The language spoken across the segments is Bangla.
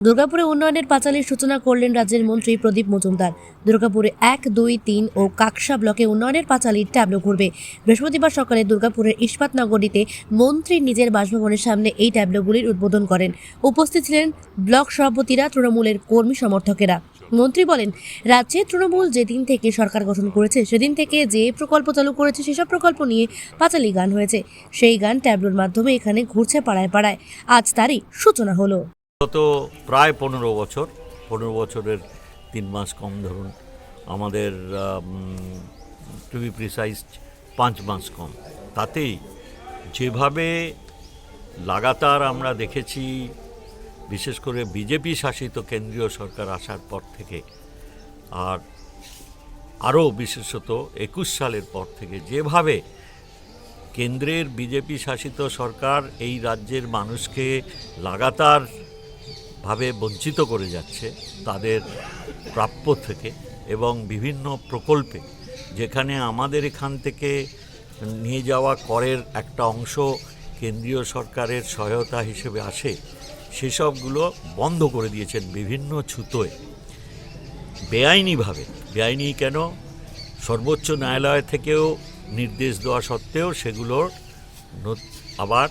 দুর্গাপুরে উন্নয়নের পাঁচালীর সূচনা করলেন রাজ্যের মন্ত্রী প্রদীপ মজুমদার। দুর্গাপুরে 1, 2, 3 ও কাকসা ব্লকে উন্নয়নের পাঁচালীর ট্যাবলো ঘুরবে। বৃহস্পতিবার সকালে দুর্গাপুরের ইস্পাত নগরীতে মন্ত্রী নিজের বাসভবনের সামনে এই ট্যাবলোগুলির উদ্বোধন করেন। উপস্থিত ছিলেন ব্লক সভাপতিরা, তৃণমূলের কর্মী সমর্থকেরা। মন্ত্রী বলেন, রাজ্যে তৃণমূল যেদিন থেকে সরকার গঠন করেছে সেদিন থেকে যে প্রকল্প চালু করেছে সেসব প্রকল্প নিয়ে পাঁচালী গান হয়েছে। সেই গান ট্যাবলোর মাধ্যমে এখানে ঘুরছে পাড়ায় পাড়ায়। আজ তারই সূচনা হলো। গত প্রায় 15 বছরের 3 মাস কম ধরুন, আমাদের টু বি প্রিসাইজ 5 মাস কম, তাতেই যেভাবে লাগাতার আমরা দেখেছি, বিশেষ করে বিজেপি শাসিত কেন্দ্রীয় সরকার আসার পর থেকে, আর আরও বিশেষত 21 সালের পর থেকে যেভাবে কেন্দ্রের বিজেপি শাসিত সরকার এই রাজ্যের মানুষকে লাগাতার ভাবে বঞ্চিত করে যাচ্ছে তাদের প্রাপ্য থেকে, এবং বিভিন্ন প্রকল্পে যেখানে আমাদের এখান থেকে নিয়ে যাওয়া করের একটা অংশ কেন্দ্রীয় সরকারের সহায়তা হিসেবে আসে, সেসবগুলো বন্ধ করে দিয়েছেন বিভিন্ন ছুতোয়, বেআইনিভাবে। বেআইনি কেন, সর্বোচ্চ ন্যায়ালয় থেকেও নির্দেশ দেওয়া সত্ত্বেও সেগুলোর আবার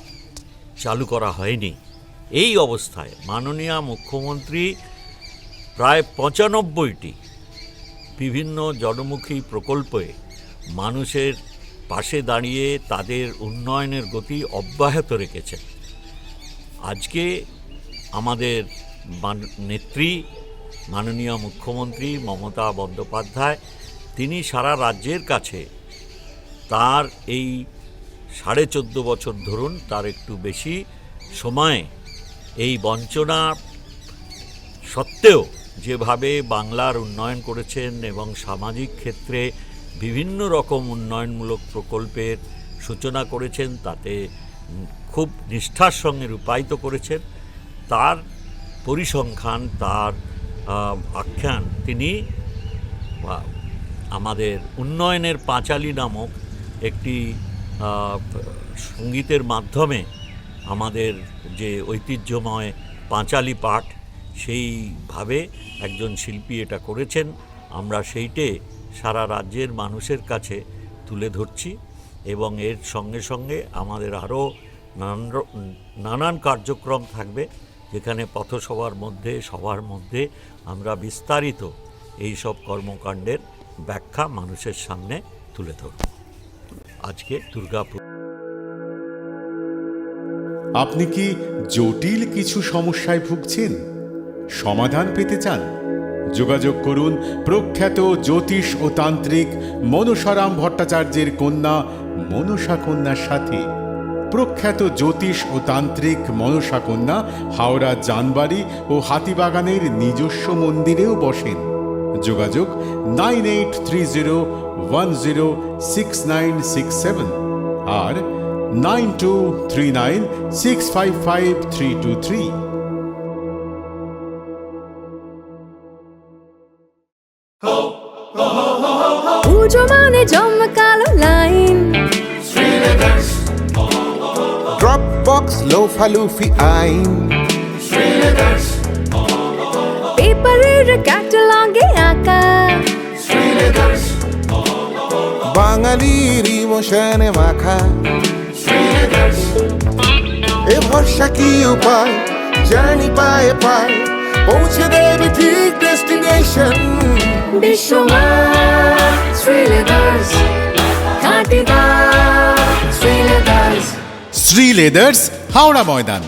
চালু করা হয়নি। এই অবস্থায় মাননীয় মুখ্যমন্ত্রী প্রায় 95টি বিভিন্ন জনমুখী প্রকল্পে মানুষের পাশে দাঁড়িয়ে তাদের উন্নয়নের গতি অব্যাহত রেখেছেন। আজকে আমাদের নেত্রী মাননীয় মুখ্যমন্ত্রী মমতা বন্দ্যোপাধ্যায়, তিনি সারা রাজ্যের কাছে তার এই 14.5 বছর ধরুন, তার একটু বেশি সময়ে এই বঞ্চনা সত্ত্বেও যেভাবে বাংলার উন্নয়ন করেছেন এবং সামাজিক ক্ষেত্রে বিভিন্ন রকম উন্নয়নমূলক প্রকল্পের সূচনা করেছেন, তাতে খুব নিষ্ঠার সঙ্গে রূপায়িত করেছেন, তার পরিসংখ্যান, তার আখ্যান তিনি আমাদের উন্নয়নের পাঁচালী নামক একটি সঙ্গীতের মাধ্যমে আমাদের যে ঐতিহ্যময় পাঁচালী পাঠ, সেইভাবে একজন শিল্পী এটা করেছেন। আমরা সেইটে সারা রাজ্যের মানুষের কাছে তুলে ধরছি, এবং এর সঙ্গে সঙ্গে আমাদের আরও নানান কার্যক্রম থাকবে, যেখানে পথসভার মধ্যে, সবার মধ্যে আমরা বিস্তারিত এই সব কর্মকাণ্ডের ব্যাখ্যা মানুষের সামনে তুলে ধরব। আজকে দুর্গাপুর। আপনি কি জটিল কিছু সমস্যায় ভুগছেন, সমাধান পেতে চান? যোগাযোগ করুন প্রখ্যাত জ্যোতিষ ও তান্ত্রিক মনসারাম ভট্টাচার্যের কন্যা মনসা কন্যার সাথে। প্রখ্যাত জ্যোতিষ ও তান্ত্রিক মনসা কন্যা হাওড়া জানবাড়ি ও হাতিবাগানের নিজস্ব মন্দিরেও বসেন। যোগাযোগ 9830106967 আর 9239655323। পুজো মানে জমকালো লাইন, ড্রপবক্স লোফালুফি আইন, পেপারের ক্যাটালগে আঁকা, বাঙালির ইমোশনে মাখা। এ ভরসা কি উপায়, জার্নি পায়ে পায় পৌঁছে দেবে ঠিক ডেস্টিনেশন। বিশ্বমান শ্রীলেদার্স, খাঁটি দাম শ্রীলেদার্স। শ্রী লেদার্স, হাওড়া ময়দান।